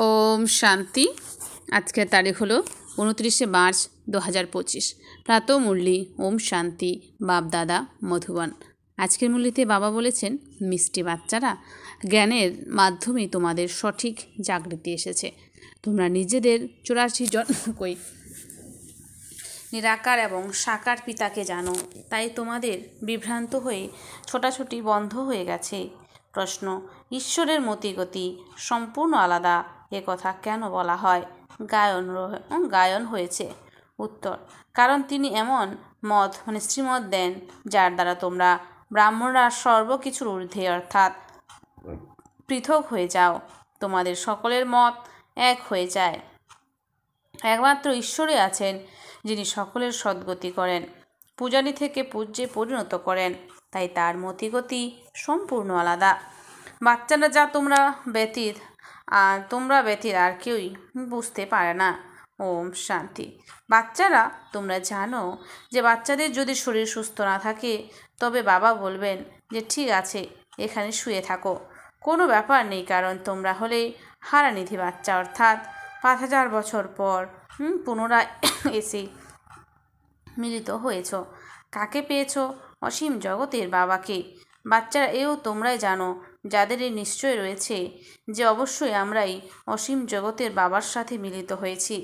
ওম শান্তি। আজকের তারিখ হলো 29শে মার্চ 2025। প্রাত মুরলি ওম শান্তি বাপ-দাদা মধুবন। আজকের মুরলিতে বাবা বলেছেন, মিষ্টি বাচ্চারা, জ্ঞানের মাধ্যমে তোমাদের সঠিক জাগৃতি এসেছে। তোমরা নিজেদের 84 জন্মকই নিরাকার এবং সাকার পিতাকে জানো, তাই তোমাদের বিভ্রান্ত হয়ে ছোটাছুটি বন্ধ হয়ে গেছে। প্রশ্ন: ঈশ্বরের মতিগতি সম্পূর্ণ আলাদা, এ কথা কেন বলা হয়? গায়ন হয়েছে। উত্তর: কারণ তিনি এমন মত শ্রীমত দেন, যার দ্বারা তোমরা ব্রাহ্মণরা সর্বকিছুর ঊর্ধ্বে অর্থাৎ পৃথক হয়ে যাও। তোমাদের সকলের মত এক হয়ে যায়। একমাত্র ঈশ্বরই আছেন যিনি সকলের সদ্গতি করেন, পূজারী থেকে পূজ্যে পরিণত করেন, তাই তার মতিগতি সম্পূর্ণ আলাদা। বাচ্চারা যা তোমরা ব্যতীত আর কেউই বুঝতে পারে না। ওম শান্তি। বাচ্চারা, তোমরা জানো যে বাচ্চাদের যদি শরীর সুস্থ না থাকে, তবে বাবা বলবেন যে ঠিক আছে, এখানে শুয়ে থাকো, কোনো ব্যাপার নেই, কারণ তোমরা হলে হারানিধি বাচ্চা, অর্থাৎ 5000 বছর পর পুনরায় এসে মিলিত হয়েছ। কাকে পেয়েছ? অসীম জগতের বাবাকে। বাচ্চারা, এও তোমরাই জানো, যাদের এই নিশ্চয় রয়েছে যে অবশ্যই আমরাই অসীম জগতের বাবার সাথে মিলিত হয়েছি,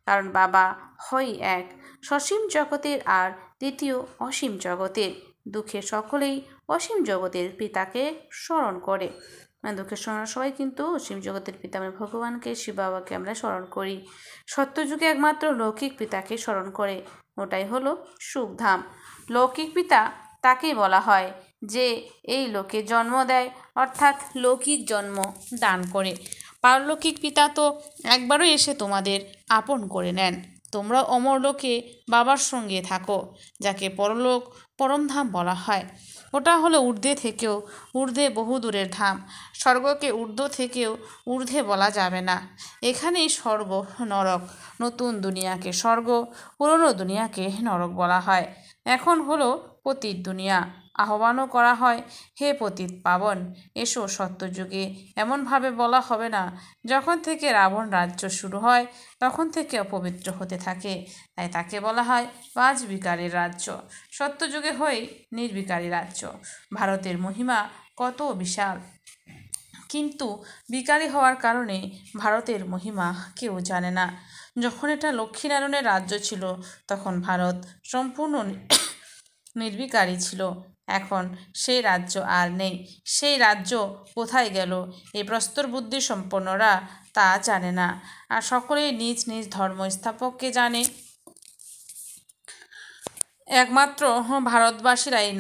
কারণ বাবা হয় এক, সসীম জগতের আর দ্বিতীয় অসীম জগতের। দুঃখে সকলেই অসীম জগতের পিতাকে স্মরণ করে। দুঃখের সময় সবাই কিন্তু অসীম জগতের পিতা ভগবানকে, শিব বাবাকে আমরা স্মরণ করি। সত্যযুগে একমাত্র লৌকিক পিতাকে স্মরণ করে, ওটাই হলো সুখধাম। লৌকিক পিতা তাকেই বলা হয় যে এই লোকে জন্ম দেয়, অর্থাৎ লৌকিক জন্ম দান করে। পারলৌকিক পিতা তো একবারও এসে তোমাদের আপন করে নেন। তোমরা অমরলোকে বাবার সঙ্গে থাকো, যাকে পরলোক পরমধাম বলা হয়। ওটা হলো ঊর্ধ্বে থেকেও ঊর্ধ্বে বহু দূরের ধাম। স্বর্গকে ঊর্ধ্ব থেকেও ঊর্ধ্বে বলা যাবে না। এখানেই স্বর্গ নরক। নতুন দুনিয়াকে স্বর্গ, পুরনো দুনিয়াকে নরক বলা হয়। এখন হলো পতিত দুনিয়া। আহ্বানও করা হয়, হে পতিত পাবন, এসো সত্যযুগে। এমনভাবে বলা হবে না। যখন থেকে রাবণ রাজ্য শুরু হয়, তখন থেকে অপবিত্র হতে থাকে, তাই তাকে বলা হয় 5 বিকারের রাজ্য। সত্যযুগে হয়ে নির্বিকারী রাজ্য। ভারতের মহিমা কত বিশাল, কিন্তু বিকারী হওয়ার কারণে ভারতের মহিমা কেউ জানে না। যখন এটা লক্ষ্মীনারায়ণের রাজ্য ছিল, তখন ভারত সম্পূর্ণ নির্বিকারী ছিল। এখন সেই রাজ্য আর নেই। সেই রাজ্য কোথায় গেল, এই প্রস্তর বুদ্ধি সম্পন্নরা তা জানে না। আর সকলেই নিজ নিজ ধর্ম স্থাপককে জানে। একমাত্র ভারতবাসীরাই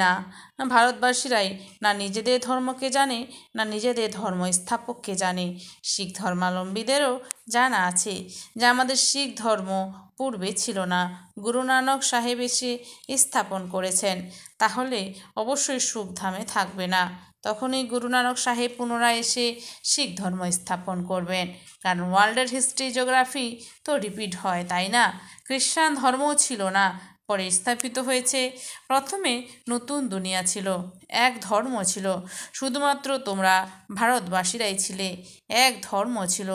না নিজেদের ধর্মকে জানে, না নিজেদের ধর্ম স্থাপককে জানে। শিখ ধর্মাবলম্বীদেরও জানা আছে যে আমাদের শিখ ধর্ম পূর্বে ছিল না, গুরু নানক সাহেব এসে স্থাপন করেছেন। তাহলে অবশ্যই সুখধামে থাকবে না। তখনই গুরু নানক সাহেব পুনরায় এসে শিখ ধর্ম স্থাপন করবেন, কারণ ওয়ার্ল্ডের হিস্ট্রি জিওগ্রাফি তো রিপিট হয়, তাই না? খ্রিস্টান ধর্মও ছিল না, পরে স্থাপিত হয়েছে। প্রথমে নতুন দুনিয়া ছিল, এক ধর্ম ছিল, শুধুমাত্র তোমরা ভারতবাসীরাই ছিলে। এক ধর্ম ছিল।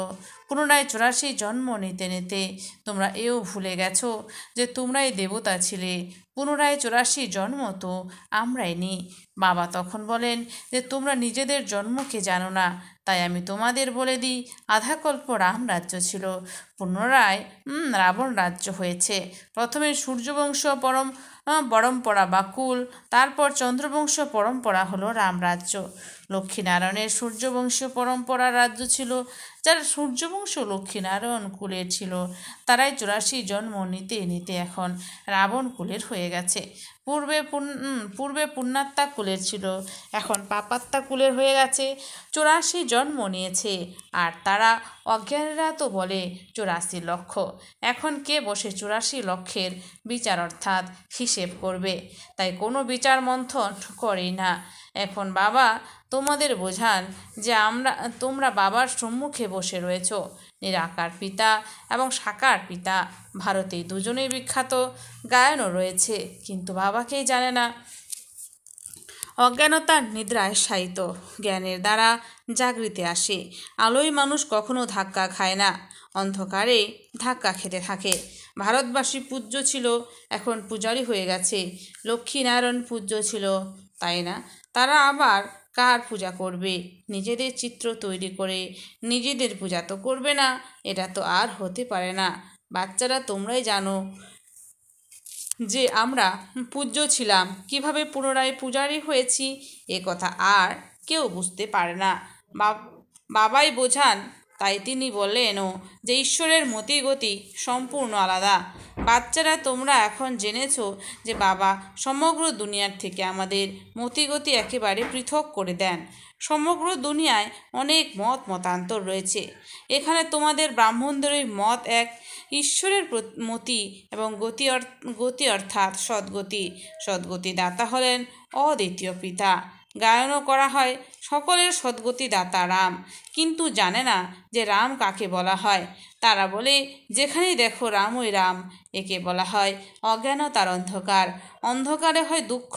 পুনরায় 84 জন্ম নিতে নিতে তোমরা এও ভুলে গেছো যে তোমরাই দেবতা ছিলে। পুনরায় 84 জন্ম তো আমরাই নিই। বাবা তখন বলেন যে তোমরা নিজেদের জন্মকে জানো না, তাই আমি তোমাদের বলে দিই, আধাকল্প রাম রাজ্য ছিল, পুনরায় রাবণ রাজ্য হয়েছে। প্রথমে সূর্যবংশ পরম্পরা বা কুল, তারপর চন্দ্রবংশ পরম্পরা হলো রামরাজ্য। লক্ষ্মীনারায়ণের সূর্যবংশ পরম্পরার রাজ্য ছিল। যারা সূর্যবংশ লক্ষ্মীনারায়ণ কুলের ছিল, তারাই 84 জন্ম নিতে নিতে এখন রাবণ কুলের হয়ে গেছে। পূর্বে পুণ্যাত্মা কুলের ছিল, এখন পাপাত্মা কুলের হয়ে গেছে। 84 জন্ম নিয়েছে, আর তারা অজ্ঞানীরা তো বলে 84 লক্ষ। এখন কে বসে 84 লক্ষের বিচার অর্থাৎ হিসেব করবে? তাই কোনো বিচার মন্থন করেই না। এখন বাবা তোমাদের বোঝান যে তোমরা বাবার সম্মুখে বসে রয়েছ। নিরাকার পিতা এবং সাকার পিতা ভারতে দুজনেই বিখ্যাত, গায়নও রয়েছে, কিন্তু বাবাকেই জানে না। অজ্ঞানতার নিদ্রায় শায়িত, জ্ঞানের দ্বারা জাগৃতি আসে। আলোয় মানুষ কখনো ধাক্কা খায় না, অন্ধকারে ধাক্কা খেতে থাকে। ভারতবাসী পূজ্য ছিল, এখন পূজারি হয়ে গেছে। লক্ষ্মীনারায়ণ পূজ্য ছিল, তাই না? তারা আবার কার পূজা করবে? নিজেদের চিত্র তৈরি করে নিজেদের পূজা তো করবে না। এটা তো আর হতে পারে না। বাচ্চারা, তোমরাই জানো যে আমরা পূজ্য ছিলাম, কিভাবে পুনরায় পূজারি হয়েছি এ কথা আর কেউ বুঝতে পারে না। বাবাই বোঝান, তাই তিনি বললেনও যে ঈশ্বরের মতিগতি সম্পূর্ণ আলাদা। বাচ্চারা, তোমরা এখন জেনেছো যে বাবা সমগ্র দুনিয়ার থেকে আমাদের মতিগতি একেবারে পৃথক করে দেন। সমগ্র দুনিয়ায় অনেক মতান্তর রয়েছে। এখানে তোমাদের ব্রাহ্মণদেরই মত এক। ঈশ্বরের মতি এবং গতি অর্থাৎ সদ্গতি দাতা হলেন অদ্বিতীয় পিতা। গায়নও করা হয় সকলের সদ্গতি দাতা রাম, কিন্তু জানে না যে রাম কাকে বলা হয়। তারা বলে, যেখানেই দেখো রামই রাম। একে বলা হয় অজ্ঞানতার অন্ধকার। অন্ধকারে হয় দুঃখ,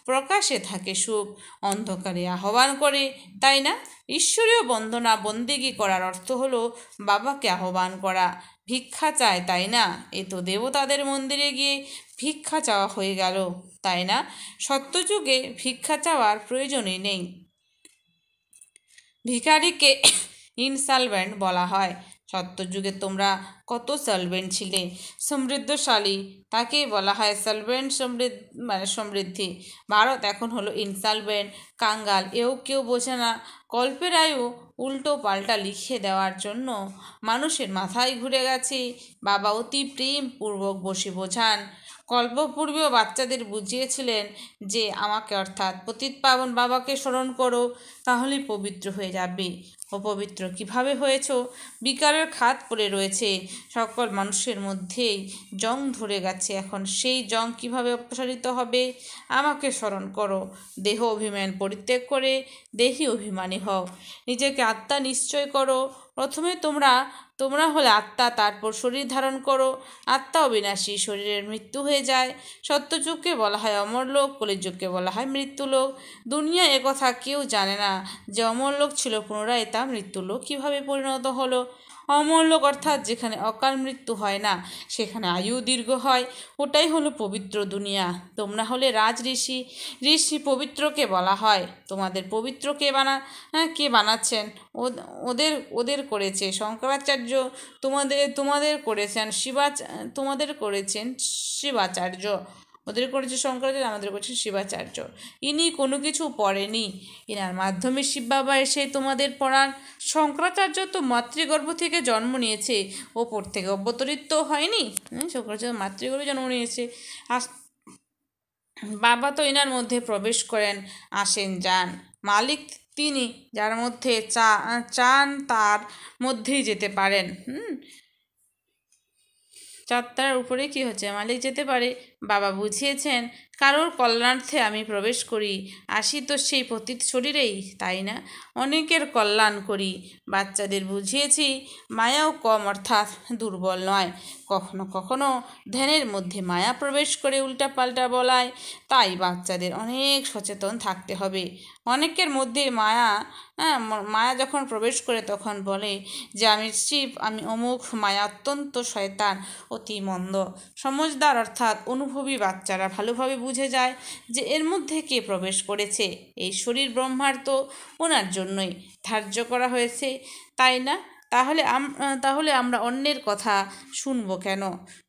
প্রকাশে থাকে সুখ। অন্ধকারে আহ্বান করে, তাই না? ঈশ্বরীয় বন্দনা বন্দেগী করার অর্থ হলো বাবাকে আহ্বান করা। ভিক্ষা চায়, তাই না? এ তো দেবতাদের মন্দিরে গিয়ে ভিক্ষা চাওয়া হয়ে গেল, তাই না? সত্যযুগে ভিক্ষা চাওয়ার প্রয়োজনই নেই। ভিখারিকে ইনসলভেন্ট বলা হয়। সত্যযুগে তোমরা কত সলভেন্ট ছিলে, সমৃদ্ধশালী, তাকেই বলা হয় সলভেন্ট, সমৃদ্ধি। ভারত এখন হলো ইনসলভেন্ট, কাঙ্গাল। এও কেউ বোঝে না। কল্পের আয়ু উল্টো পাল্টা লিখে দেওয়ার জন্য মানুষের মাথায় ঘুরে গেছে। বাবা অতি প্রেমপূর্বক বসে বোঝান। কল্পপূর্বেও বাচ্চাদের বুঝিয়েছিলেন যে আমাকে অর্থাৎ পতিত পাবন বাবাকে স্মরণ করো, তাহলেই পবিত্র হয়ে যাবে। অপবিত্র কিভাবে হয়েছ? বিকারের খাত পড়ে রয়েছে সকল মানুষের মধ্যেই। জং ধরে গেছে, এখন সেই জং কিভাবে অপসারিত হবে? আমাকে স্মরণ করো। দেহ অভিমান পরিত্যাগ করে দেহি অভিমানী হও। নিজেকে আত্মা নিশ্চয় করো। প্রথমে তোমরা হলে আত্মা, তারপর শরীর ধারণ করো। আত্মা অবিনাশী, শরীরের মৃত্যু হয়ে যায়। সত্যযুগকে বলা হয় অমরলোক, কলিযুগকে বলা হয় মৃত্যুলোক। দুনিয়া একথা কেউ জানে না যে অমরলোক ছিল পুনরায় তা মৃত্যুলোক কিভাবে পরিণত হলো। অমরলোক অর্থাৎ যেখানে অকাল মৃত্যু হয় না, সেখানে আয়ু দীর্ঘ হয়, ওটাই হলো পবিত্র দুনিয়া। তোমরা হলে রাজ ঋষি। ঋষি পবিত্রকে বলা হয়। তোমাদের পবিত্র কে বানাচ্ছেন? ওদের করেছে শঙ্করাচার্য। তোমাদের করেছেন শিবাচার্য। ওদের করেছে শঙ্করাচার্য, আমাদের করেছে শিবাচার্য। ইনি কোনো কিছু পড়েনি, এনার মাধ্যমে শিব বাবা এসে তোমাদের পড়ান। শঙ্করাচার্য তো মাতৃগর্ভ থেকে জন্ম নিয়েছে, ওপর থেকে অবতরিত হয়নি। শঙ্করাচার্য মাতৃগর্ভে জন্ম নিয়েছে। বাবা তো এনার মধ্যে প্রবেশ করেন, আসেন, যান। মালিক তিনি, যার মধ্যে চান তার মধ্যেই যেতে পারেন। চারটার উপরে কি হচ্ছে? মালিক যেতে পারে। বাবা বুঝিয়েছেন, কারোর কল্যাণার্থে আমি প্রবেশ করি, আসি তো সেই পতিত শরীরেই, তাই না? অনেকের কল্যাণ করি। বাচ্চাদের বুঝিয়েছি, মায়াও কম অর্থাৎ দুর্বল নয়। কখনো কখনো ধ্যানের মধ্যে মায়া প্রবেশ করে উল্টাপাল্টা বলায়, তাই বাচ্চাদের অনেক সচেতন থাকতে হবে। অনেকের মধ্যে মায়া যখন প্রবেশ করে তখন বলে যে আমি শিব, আমি অমুক। মায়া অত্যন্ত শয়তান, অতি মন্দ। সমজদার অর্থাৎ অনুভবী বাচ্চারা ভালোভাবে বুঝে যায় যে এর মধ্যে কে প্রবেশ করেছে। এই শরীর ব্রহ্মার তো ওনার জন্যই ধার্য করা হয়েছে, তাই না? তাহলে আমরা অন্যের কথা শুনবো কেন?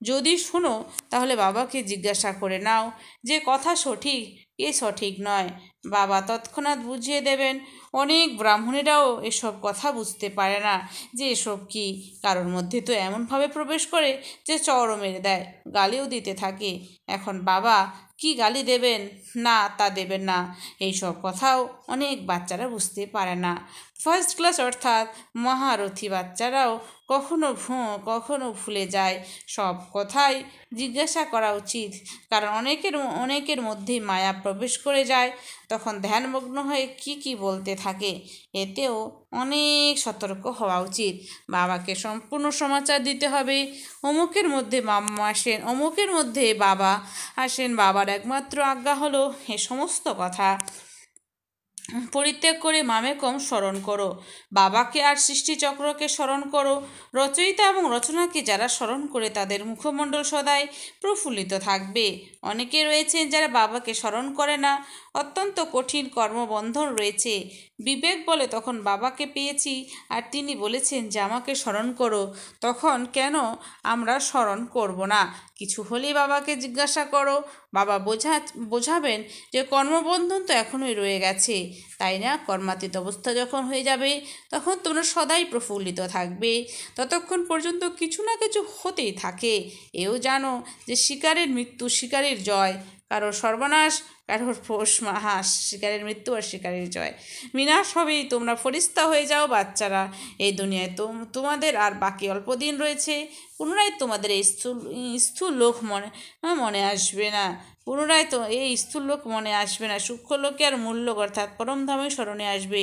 যদি শুনো তাহলে বাবাকে জিজ্ঞাসা করে নাও যে কথা সঠিক এ সঠিক নয়। বাবা তৎক্ষণাৎ বুঝিয়ে দেবেন। অনেক ব্রাহ্মণেরাও এসব কথা বুঝতে পারে না যে এসব কি। কারোর মধ্যে তো এমনভাবে প্রবেশ করে যে চড়ও মেরে দেয়, গালিও দিতে থাকে। এখন বাবা কি গালি দেবেন না তা দেবেন না, এইসব কথাও অনেক বাচ্চারা বুঝতে পারে না। ফার্স্ট ক্লাস অর্থাৎ মহারথী বাচ্চারাও কখনো ভুলে যায়। সব কথাই জিজ্ঞাসা করা উচিত, কারণ অনেকের মধ্যেই মায়া প্রবেশ করে যায়। তখন ধ্যানমগ্ন হয়ে কি বলতে থাকে, এতেও অনেক সতর্ক হওয়া উচিত। বাবাকে সম্পূর্ণ সমাচার দিতে হবে। অমুকের মধ্যে মাম্মা আসেন, অমুকের মধ্যে বাবা আসেন। বাবার একমাত্র আজ্ঞা হলো এ সমস্ত কথা পরিত্যাগ করে মামেকম স্মরণ করো, বাবাকে আর সৃষ্টিচক্রকে স্মরণ করো। রচয়িতা এবং রচনাকে যারা স্মরণ করে তাদের মুখমণ্ডল সদাই প্রফুল্লিত থাকবে। অনেকে রয়েছেন যারা বাবাকে স্মরণ করে না, অত্যন্ত কঠিন কর্মবন্ধন রয়েছে। বিবেক বলে তখন বাবাকে পেয়েছি আর তিনি বলেছেন যে আমাকে স্মরণ করো, তখন কেন আমরা স্মরণ করব না? কিছু হলেই বাবাকে জিজ্ঞাসা করো, বাবা বোঝাবেন যে কর্মবন্ধন তো এখনোই রয়ে গেছে, তাই না? কর্মাতীত অবস্থা যখন হয়ে যাবে তখন তোমরা সদাই প্রফুল্লিত থাকবে। ততক্ষণ পর্যন্ত কিছু না কিছু হতেই থাকে। এও জানো যে শিকারের মৃত্যু শিকারের জয়, কারোর সর্বনাশ কারোর পৌষ মাহাস, শিকারের মৃত্যু আর শিকারের জয়। বিনাশ হবেই, তোমরা ফরিস্তা হয়ে যাও বাচ্চারা। এই দুনিয়ায় তোমাদের আর বাকি অল্প দিন রয়েছে। পুনরায় তোমাদের এই স্থূল লোক মনে আসবে না। পুনরায় তো এই স্থূললোক মনে আসবে না। সূক্ষ্মলোকে আর মূল্যক অর্থাৎ পরমধামে স্মরণে আসবে।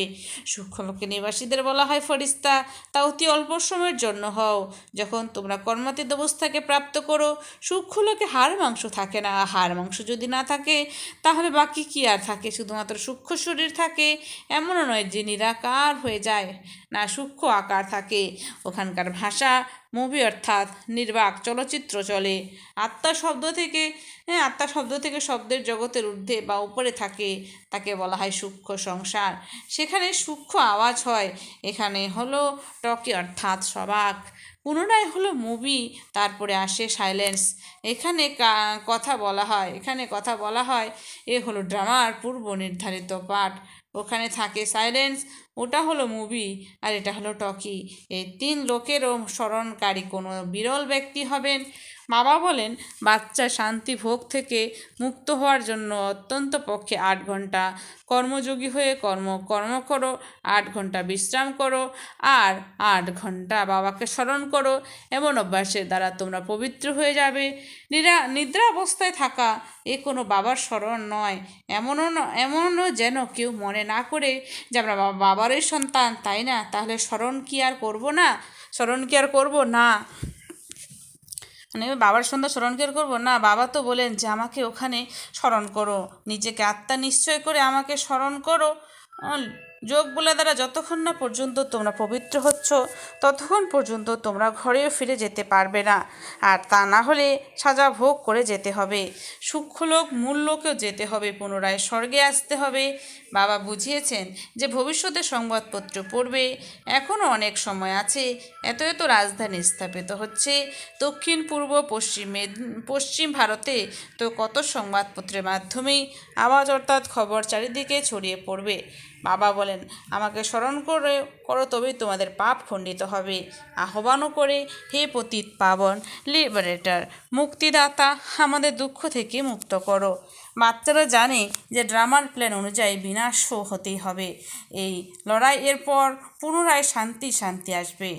সূক্ষ্মলোকে নিবাসীদের বলা হয় ফরিস্তা, তা অতি অল্প সময়ের জন্য হও। যখন তোমরা কর্মাতীত অবস্থাকে প্রাপ্ত করো, সূক্ষ্মলোকে হাড় মাংস থাকে না। হাড় মাংস যদি না থাকে তাহলে বাকি কি আর থাকে? শুধুমাত্র সূক্ষ্ম শরীর থাকে। এমনও নয় যে নিরাকার হয়ে যায়, না, সূক্ষ্ম আকার থাকে। ওখানকার ভাষা মুভি অর্থাৎ নির্বাক চলচ্চিত্র চলে। আত্মা শব্দ থেকে শব্দের জগতের ঊর্ধ্বে বা উপরে থাকে, তাকে বলা হয় সূক্ষ্ম সংসার। সেখানে সূক্ষ্ম আওয়াজ হয়, এখানে হলো টকি অর্থাৎ সবাক। পুনরায় হলো মুভি, তারপরে আসে সাইলেন্স। এখানে কথা বলা হয় এ হলো ড্রামার পূর্ব নির্ধারিত পাঠ। ওখানে থাকে সাইলেন্স, ওটা হলো মুভি, আর এটা হলো টকি। এই তিন লোকেরও স্মরণকারী কোনো বিরল ব্যক্তি হবেন। বাবা বলেন বাচ্চা শান্তি ভোগ থেকে মুক্ত হওয়ার জন্য অত্যন্ত পক্ষে 8 ঘন্টা কর্মযোগী হয়ে কর্ম করো, 8 ঘন্টা বিশ্রাম করো, আর 8 ঘন্টা বাবাকে স্মরণ করো। এমন অভ্যাসের দ্বারা তোমরা পবিত্র হয়ে যাবে। নিদ্রা অবস্থায় থাকা এ কোনো বাবার স্মরণ নয়। এমনও যেন কেউ মনে না করে যে আমরা বাবারই সন্তান, তাই না? তাহলে স্মরণ কি আর করব না? মানে বাবার সন্ধ্যা স্মরণ করবো না? বাবা তো বলেন যে আমাকে ওখানে স্মরণ করো, নিজেকে আত্মা নিশ্চয় করে আমাকে স্মরণ করো। যোগ বলে দ্বারা যতক্ষণ না পর্যন্ত তোমরা পবিত্র হচ্ছ ততক্ষণ পর্যন্ত তোমরা ঘরেও ফিরে যেতে পারবে না। আর তা না হলে সাজা ভোগ করে যেতে হবে, সূক্ষ্মলোক মূললোকেও যেতে হবে, পুনরায় স্বর্গে আসতে হবে। বাবা বুঝিয়েছেন যে ভবিষ্যতে সংবাদপত্র পড়বে, এখনও অনেক সময় আছে। এত রাজধানী স্থাপিত হচ্ছে দক্ষিণ পূর্ব পশ্চিম ভারতে, তো কত সংবাদপত্রের মাধ্যমেই আওয়াজ অর্থাৎ খবর চারিদিকে ছড়িয়ে পড়বে। বাবা বলেন আমাকে স্মরণ করো তবেই তোমাদের পাপ খণ্ডিত হবে। আহ্বানও করে, হে পতিত পাবন লিবারেটর, মুক্তিদাতা, আমাদের দুঃখ থেকে মুক্ত করো। বাচ্চারা জানে যে ড্রামার প্ল্যান অনুযায়ী বিনাশ হতেই হবে। এই লড়াইয়ের পর পুনরায় শান্তি আসবে।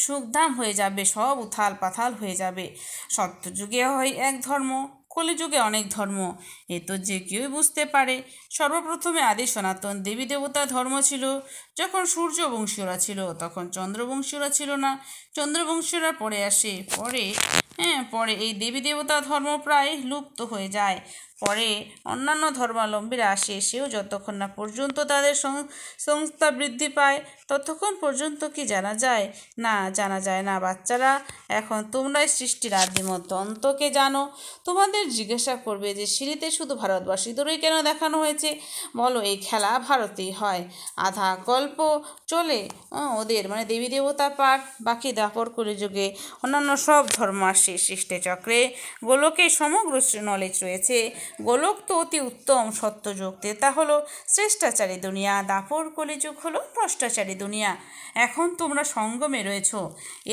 সুখধাম হয়ে যাবে, সব উথাল পাথাল হয়ে যাবে। সত্যযুগে হয় এক ধর্ম, কলিযুগে অনেক ধর্ম, এ তো যে কেউই বুঝতে পারে। সর্বপ্রথমে আদি সনাতন দেবী দেবতা ধর্ম ছিল। যখন সূর্যবংশীয়রা ছিল তখন চন্দ্রবংশীয়রা ছিল না। চন্দ্রবংশীয়রা পরে আসে, পরে এই দেবী দেবতা ধর্ম প্রায় লুপ্ত হয়ে যায়। পরে অন্যান্য ধর্মাবলম্বীরা আসে, সেও যতক্ষণ না পর্যন্ত তাদের সংস্থা বৃদ্ধি পায় ততক্ষণ পর্যন্ত কি জানা যায় না। বাচ্চারা, এখন তোমরাই সৃষ্টির আদিম অন্তকে জানো। তোমাদের জিজ্ঞাসা করবে যে সিঁড়িতে শুধু ভারতবাসীদেরই কেন দেখানো হয়েছে? বলো, এই খেলা ভারতেই হয়। আধা গল্প চলে ওদের, মানে দেবী দেবতা পাঠ, বাকি দাপর কলিযুগে অন্যান্য সব ধর্ম আসে সৃষ্টিচক্রে। গোলকে সমগ্র নলেজ রয়েছে। গোলক তো অতি উত্তম সত্যযুগ, তা হলো শ্রেষ্টাচারী দুনিয়া, দাপর কলিযুগ হলো ভ্রষ্টাচারী দুনিয়া। এখন তোমরা সঙ্গমে রয়েছ,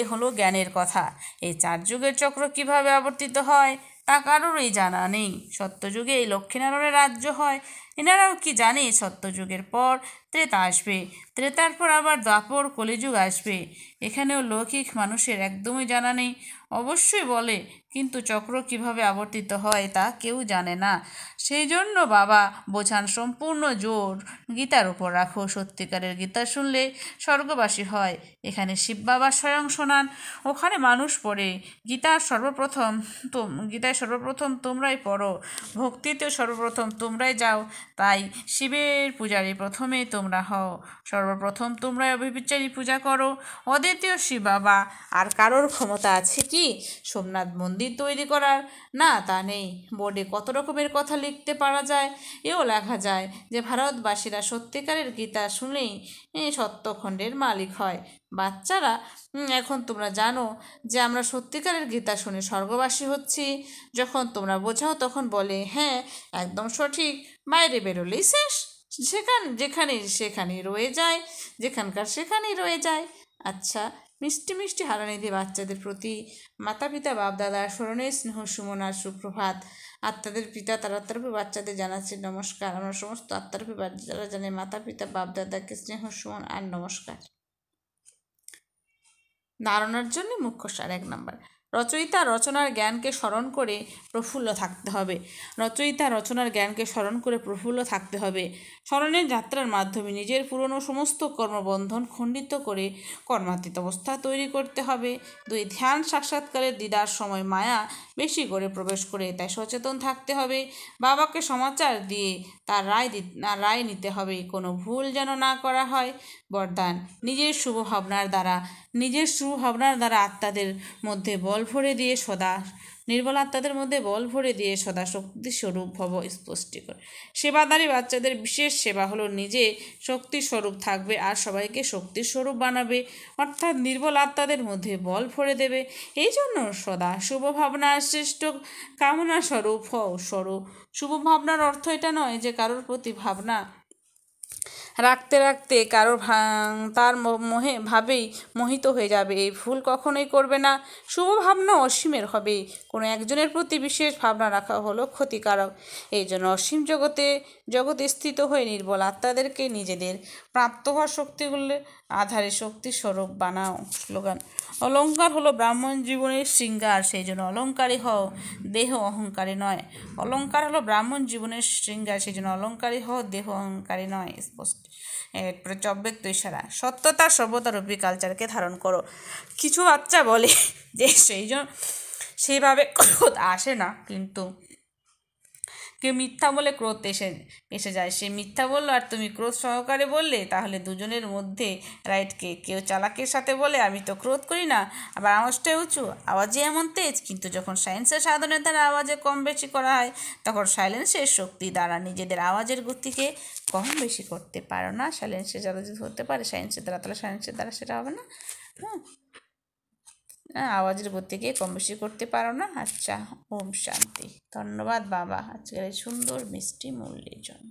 এ হলো জ্ঞানের কথা। এই 4 যুগের চক্র কিভাবে আবর্তিত হয় তা কারোরই জানা নেই। সত্যযুগে এই লক্ষ্মীনারায়ণের রাজ্য হয়, এনারাও কি জানে সত্যযুগের পর ত্রেতা আসবে, ত্রেতার পর আবার দ্বাপর কলিযুগ আসবে? এখানেও লৌকিক মানুষের একদমই জানা নেই। অবশ্যই বলে, কিন্তু চক্র কিভাবে আবর্তিত হয় তা কেউ জানে না। সেই জন্য বাবা বোঝান সম্পূর্ণ জোর গীতার উপর রাখো। সত্যিকারের গীতা শুনলে স্বর্গবাসী হয়। এখানে শিব বাবা স্বয়ং শোনান, ওখানে মানুষ পড়ে। গীতায় সর্বপ্রথম তোমরাই পড়ো, ভক্তিতে সর্বপ্রথম তোমরাই যাও, তাই শিবের পূজারী প্রথমে তোমরা হও, সর্বপ্রথম তোমরা অভিচারী পূজা করো। অদ্বিতীয় শিব বাবা। আর কারোর ক্ষমতা আছে কি সোমনাথ মন্দির তৈরি করার? না, তা নেই। বোর্ডে কত রকমের কথা লিখতে পারা যায়। এও লেখা যায় যে ভারতবাসীরা সত্যিকারের গীতা শুনলেই সত্যখণ্ডের মালিক হয়। বাচ্চারা, এখন তোমরা জানো যে আমরা সত্যিকারের গীতা শুনে স্বর্গবাসী হচ্ছি। যখন তোমরা বোঝাও তখন বলে, হ্যাঁ একদম সঠিক, বাইরে বেরোলেই শেষ, যেখানে সেখানেই রয়ে যায়, যেখানকার সেখানেই রয়ে যায়। আচ্ছা, মিষ্টি মিষ্টি হারানিধি বাচ্চাদের প্রতি মাতা পিতা বাপদাদার স্মরণে স্নেহ সুমন আর সুপ্রভাত। আত্মাদের পিতা তারার তরফে বাচ্চাদের জানাচ্ছি নমস্কার। আমরা সমস্ত আত্মারূপী বাচ্চারা জানি মাতা পিতা বাপদাদাকে স্নেহ সুমন আর নমস্কার। ধারণার জন্য মুখ্য সার 1 নম্বর, রচয়িতা রচনার জ্ঞানকে স্মরণ করে প্রফুল্ল থাকতে হবে। রচয়িতা রচনার জ্ঞানকে স্মরণ করে প্রফুল্ল থাকতে হবে। স্মরণের যাত্রার মাধ্যমে নিজের পুরনো সমস্ত কর্মবন্ধন খণ্ডিত করে কর্মাতীত অবস্থা তৈরি করতে হবে। 2, ধ্যান সাক্ষাৎকারের দিদার সময় মায়া বেশি করে প্রবেশ করে, তাই সচেতন থাকতে হবে। বাবাকে সমাচার দিয়ে তার রায় নিতে হবে, কোনো ভুল যেন না করা হয়। বরদান, নিজের শুভ ভাবনার দ্বারা আত্মাদের মধ্যে বল ভরে দিয়ে সদা নির্বল আত্মাদের মধ্যে বল ভরে দিয়ে সদা শক্তিস্বরূপ ভব স্পষ্টীকর। সেবাদারী বাচ্চাদের বিশেষ সেবা হলো নিজে শক্তিস্বরূপ থাকবে আর সবাইকে শক্তিস্বরূপ বানাবে, অর্থাৎ নির্বল আত্মাদের মধ্যে বল ভরে দেবে। এই জন্য সদা শুভ ভাবনার শ্রেষ্ঠ কামনা স্বরূপ হও। শুভ ভাবনার অর্থ এটা নয় যে কারোর প্রতি ভাবনা রাখতে রাখতে তার ভাবেই মোহিত হয়ে যাবে। এই ভুল কখনোই করবে না। শুভ ভাবনা অসীমের হবে। কোনো একজনের প্রতি বিশেষ ভাবনা রাখা হলো ক্ষতিকারক। এই জন্য অসীম জগতে স্থিত হয়ে নির্বল আত্মাদেরকে নিজেদের প্রাপ্ত হওয়া শক্তিগুলোর আধারে শক্তিস্বরূপ বানাও। স্লোগান, অলঙ্কার হলো ব্রাহ্মণ জীবনের শৃঙ্গার, সেই জন্য অলঙ্কারী হও, দেহ অহংকারী নয়। অলঙ্কার হলো ব্রাহ্মণ জীবনের শৃঙ্গার, সেই জন্য অলঙ্কারী হও, দেহ অহংকারী নয়। স্পষ্ট। এরপরে চব্যক্ত ইশারা, সত্যতা সর্বদা রূপী কালচারকে ধারণ করো। কিছু বাচ্চা বলে যে সেইভাবে ক্রোধ আসে না, কিন্তু কেউ মিথ্যা বলে ক্রোধ এসে যায়। সে মিথ্যা বললো আর তুমি ক্রোধ সহকারে বললে, তাহলে দুজনের মধ্যে রাইটকে কেউ চালাকের সাথে বলে আমি তো ক্রোধ করি না, আবার আওয়াজটা উঁচু, আওয়াজে এমন তেজ। কিন্তু যখন সায়েন্সের সাধনের দ্বারা আওয়াজে কম বেশি করা হয়, তখন সাইলেন্সের শক্তি দ্বারা নিজেদের আওয়াজের গতিকে কম বেশি করতে পারো না। সাইলেন্সের দ্বারা যদি হতে পারে সায়েন্সের দ্বারা, তাহলে সায়েন্সের দ্বারা সেটা হবে না। আওয়াজের গতিকে কম বেশি করতে পারো না। আচ্ছা, ওম শান্তি। ধন্যবাদ বাবা আজকের এই সুন্দর মিষ্টি মূল্যের জন্য।